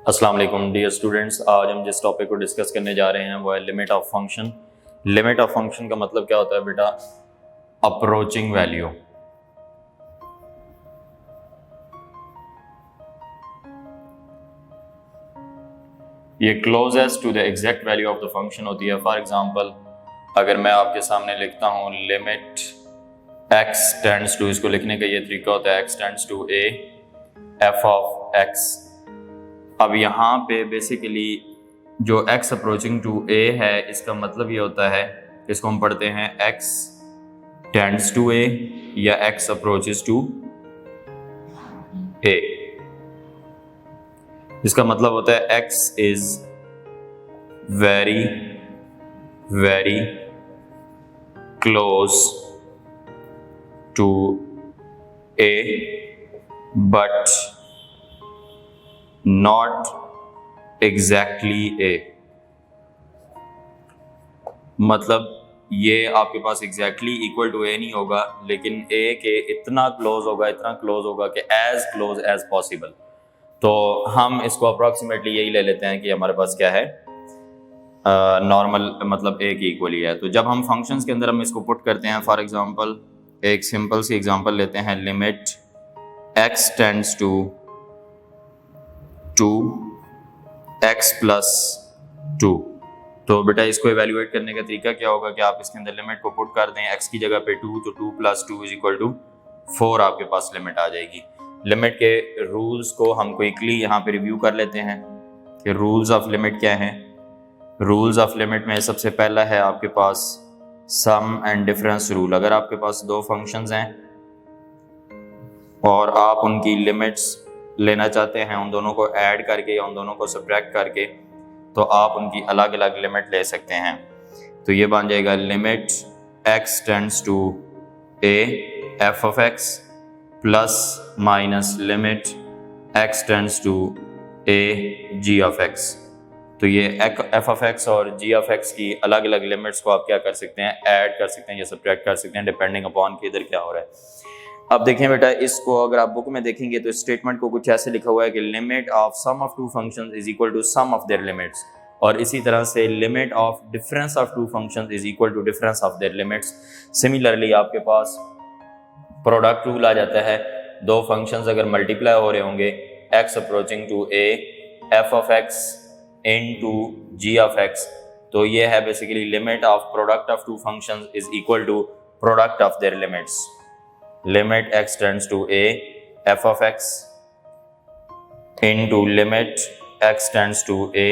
अस्सलाम वालेकुम dear students, आज हम जिस टॉपिक को डिस्कस करने जा रहे हैं वो है limit of function. Limit of function का मतलब क्या होता है बेटा? Approaching value. ये closest to the exact value of the function होती है। फॉर एग्जांपल, अगर मैं आपके सामने लिखता हूँ लिमिट x टेंड्स टू, इसको लिखने का ये तरीका होता है x tends to a f of x। अब यहाँ पे बेसिकली जो x अप्रोचिंग टू a है, इसका मतलब ये होता है, इसको हम पढ़ते हैं x टेंड्स टू a या x अप्रोचेस टू a। इसका मतलब होता है x is very very close to a but not exactly a। मतलब ये आपके पास exactly equal to a नहीं होगा, लेकिन a के इतना क्लोज होगा कि as close as possible। तो हम इसको अप्रॉक्सीमेटली यही ले लेते हैं कि हमारे पास क्या है, नॉर्मल मतलब a के इक्वल ही है। तो जब हम फंक्शंस के अंदर हम इसको पुट करते हैं, फॉर एग्जांपल एक सिंपल सी एग्जांपल लेते हैं, limit x tends to 2x plus 2। तो बेटा इसको इवेल्युएट करने का तरीका क्या होगा कि आप इसके अंदर लिमिट को पुट कर दें x की जगह पे 2, तो 2 प्लस 2 इज इक्वल टू 4 आपके पास लिमिट आ जाएगी। लिमिट के रूल्स को हम क्विकली यहाँ पे रिव्यू कर लेते हैं कि रूल्स ऑफ लिमिट क्या हैं। रूल्स ऑफ लिमिट में सबसे पहला है आपके पास सम एंड डिफरेंस रूल। अगर आपके पास दो फंक्शंस हैं और आप उनकी लिमिट्स लेना चाहते हैं, उन दोनों को ऐड करके या उन दोनों को सब्ट्रैक्ट करके, तो आप उनकी अलग अलग लिमिट ले सकते हैं। तो ये बन जाएगा limit x tends to a f of x plus minus limit x tends to a g of x। तो ये f ऑफ x और g ऑफ x की अलग अलग लिमिट्स को आप क्या कर सकते हैं, ऐड कर सकते हैं या सब्ट्रैक्ट कर सकते हैं, डिपेंडिंग अपॉन कि इधर क्या हो रहा है। अब देखें बेटा, इसको अगर आप बुक में देखेंगे तो स्टेटमेंट को कुछ ऐसे लिखा हुआ है कि limit of sum of two functions is equal to sum of their limits, और इसी तरह से limit of difference of two functions is equal to difference of their limits. Similarly आपके पास प्रोडक्ट रूल आ जाता है। दो फंक्शंस अगर मल्टीप्लाई हो रहे होंगे, x approaching to a f of x into g of x, तो ये है basically limit of product of two functions is equal to product of their limits. Limit x tends to a f of x into limit x tends to a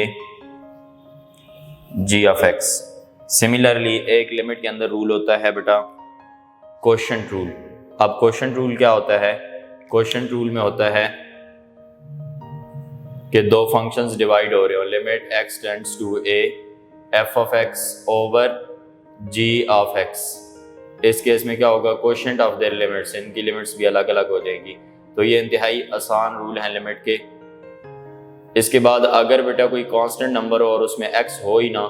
g of x। Similarly एक limit के अंदर rule होता है बेटा quotient rule. अब quotient rule क्या होता है? क्वोशंट रूल में होता है कि दो फंक्शंस डिवाइड हो रहे हो, limit x tends to a f of x over g of x। इस केस में क्या होगा, क्वोशंट ऑफ देयर लिमिट्स, इनकी लिमिट्स भी अलग अलग हो जाएंगी। तो ये इंतहाई आसान रूल है लिमिट के। इसके बाद अगर बेटा कोई कांस्टेंट नंबर हो और उसमें x हो ही ना,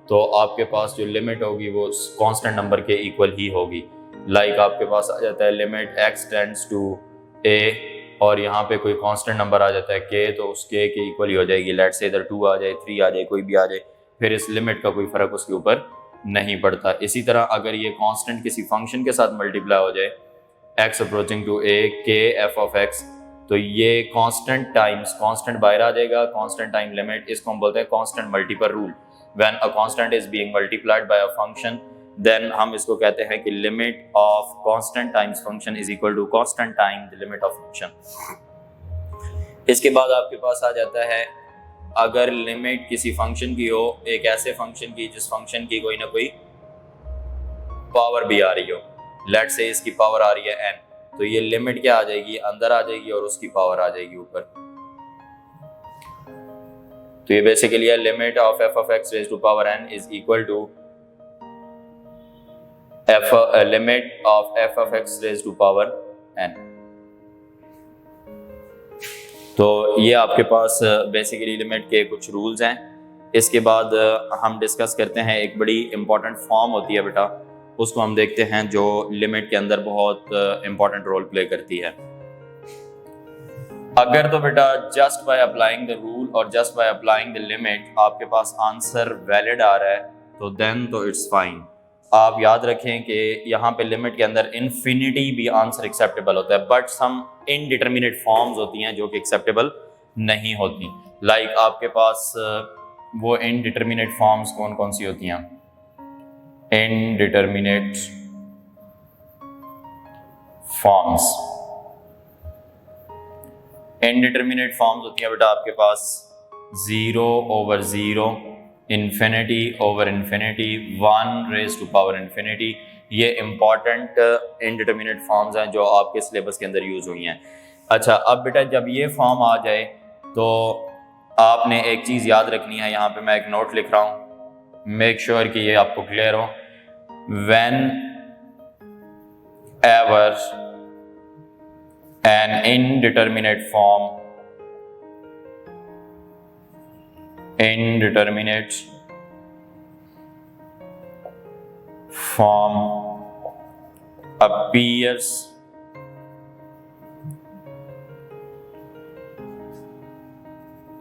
तो आपके पास जो लिमिट होगी वो कांस्टेंट नंबर के इक्वल ही होगी। लाइक आपके पास आ जाता है limit x tends to a और यहाँ पे कोई कांस्टेंट नंबर आ जाता है k, तो उस k के इक्वल ही हो जाएगी। लेट से इधर 2 आ जाए, 3 आ जाए, कोई भी आ जाए, फिर इस लिमिट का कोई फर्क उसके ऊपर नहीं पड़ता। इसी तरह अगर ये कांस्टेंट किसी फंक्शन के साथ मल्टीप्लाई हो जाए, x approaching to a k f of x, तो ये कांस्टेंट टाइम्स कांस्टेंट बाहर आ जाएगा, कांस्टेंट टाइम लिमिट। इसको हम बोलते हैं constant multiple rule. When a constant is being multiplied by a function, then हम इसको कहते हैं कि limit of constant times function is equal to constant time the limit of function. इसके बाद आपके पास आ जाता है, अगर लिमिट किसी फंक्शन की हो, एक ऐसे फंक्शन की जिस फंक्शन की कोई ना कोई पावर भी आ रही हो, लेट से इसकी पावर आ रही है n, तो ये लिमिट क्या आ जाएगी, अंदर आ जाएगी और उसकी पावर आ जाएगी ऊपर। तो ये बेसिकली है limit of f of x raise to power n is equal to limit of f of x raise to power n। तो ये आपके पास बेसिकली लिमिट के कुछ रूल्स हैं। इसके बाद हम डिस्कस करते हैं, एक बड़ी इंपॉर्टेंट फॉर्म होती है बेटा, उसको हम देखते हैं जो लिमिट के अंदर बहुत इंपॉर्टेंट रोल प्ले करती है। अगर तो बेटा just by applying the rule और just by applying the limit आपके पास आंसर वैलिड आ रहा है तो देन तो इट्स फाइन। आप याद रखें कि यहाँ पे लिमिट के अंदर इन्फिनिटी भी आंसर एक्सेप्टेबल होता है, बट सम इनडिटर्मिनेट फॉर्म्स होती हैं जो कि एक्सेप्टेबल नहीं होती। लाइक आपके पास वो इनडिटर्मिनेट फॉर्म्स कौन कौन सी होती हैं? इनडिटर्मिनेट फॉर्म्स, इनडिटर्मिनेट फॉर्म्स होती हैं बेटा आपके पास 0/0, infinity over infinity, 1 raise to power infinity. ये इंपॉर्टेंट इनडिटर्मिनेट फॉर्म्स हैं जो आपके सिलेबस के अंदर यूज हुई हैं। अच्छा, अब बेटा जब ये फॉर्म आ जाए तो आपने एक चीज़ याद रखनी है, यहाँ पे मैं एक नोट लिख रहा हूँ, मेक श्योर कि ये आपको क्लियर हो। When ever an indeterminate form appears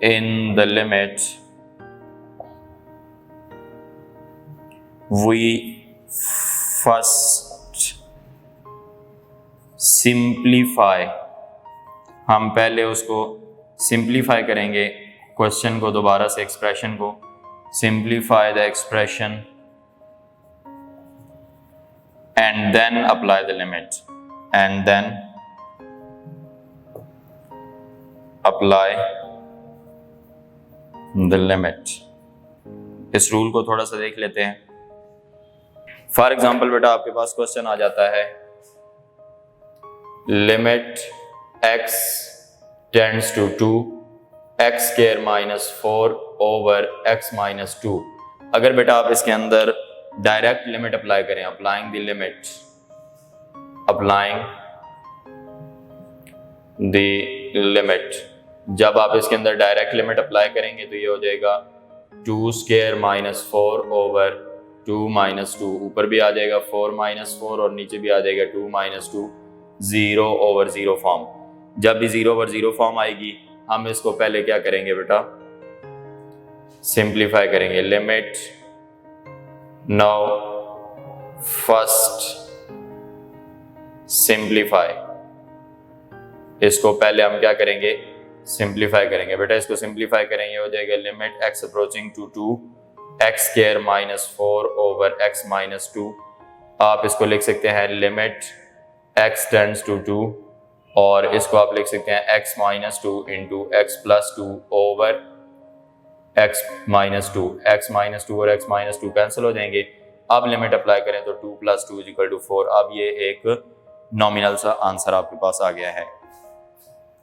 in the limit, we first simplify, हम पहले उसको सिंप्लीफाई करेंगे क्वेश्चन को, दोबारा से एक्सप्रेशन को, simplify the expression and then apply the limit, and then apply the limit. इस रूल को थोड़ा सा देख लेते हैं। फॉर एग्जाम्पल बेटा आपके पास क्वेश्चन आ जाता है limit x tends to 2 x square minus 4 over x minus 2। अगर बेटा आप इसके अंदर डायरेक्ट लिमिट अप्लाई करें, applying the limit, applying the limit, जब आप इसके अंदर डायरेक्ट लिमिट अप्लाई करेंगे तो ये हो जाएगा 2 स्क्वायर माइनस 4 ओवर 2 माइनस 2, ऊपर भी आ जाएगा 4 माइनस 4 और नीचे भी आ जाएगा 2 माइनस 2, 0/0 फॉर्म। जब भी 0/0 फॉर्म आएगी हम इसको पहले क्या करेंगे बेटा? सिंप्लीफाई करेंगे। लिमिट नाउ फर्स्ट सिंप्लीफाई, इसको पहले हम क्या करेंगे? सिंप्लीफाई करेंगे। बेटा इसको सिंप्लीफाई करेंगे, हो जाएगा limit x approaching to 2 x square minus 4 over x minus 2। आप इसको लिख सकते हैं लिमिट x टेंड्स टू 2, और इसको आप लिख सकते हैं x minus 2 into x plus 2 over x minus 2। x minus 2 और x माइनस 2 कैंसिल हो जाएंगे। अब लिमिट अप्लाई करें तो 2 + 2 = 4। अब ये एक नॉमिनल सा आंसर आपके पास आ गया है।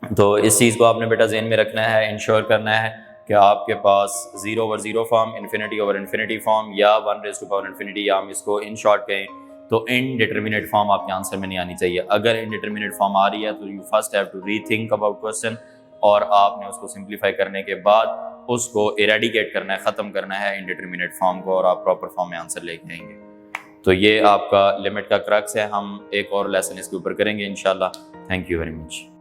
तो इस चीज़ को आपने बेटा ज़हन में रखना है, इंश्योर करना है कि आपके पास 0/0 form, infinity over infinity form, या 1 रेज़ टू पावर इन्फिनिटी, या हम इसको इन शॉर्ट कहें तो इनडिटर्मिनेट फॉर्म आपके आंसर में नहीं आनी चाहिए। अगर इनडिटर्मिनेट फॉर्म आ रही है तो you first have to rethink about question, और आपने उसको सिंप्लीफाई करने के बाद उसको इरेडिकेट करना है, ख़त्म करना है इनडिटर्मिनेट फॉर्म को, और आप प्रॉपर फॉर्म में आंसर लेके आएंगे। तो ये आपका लिमिट का क्रक्स है। हम एक और लेसन इसके ऊपर करेंगे इंशाल्लाह। Thank you very much.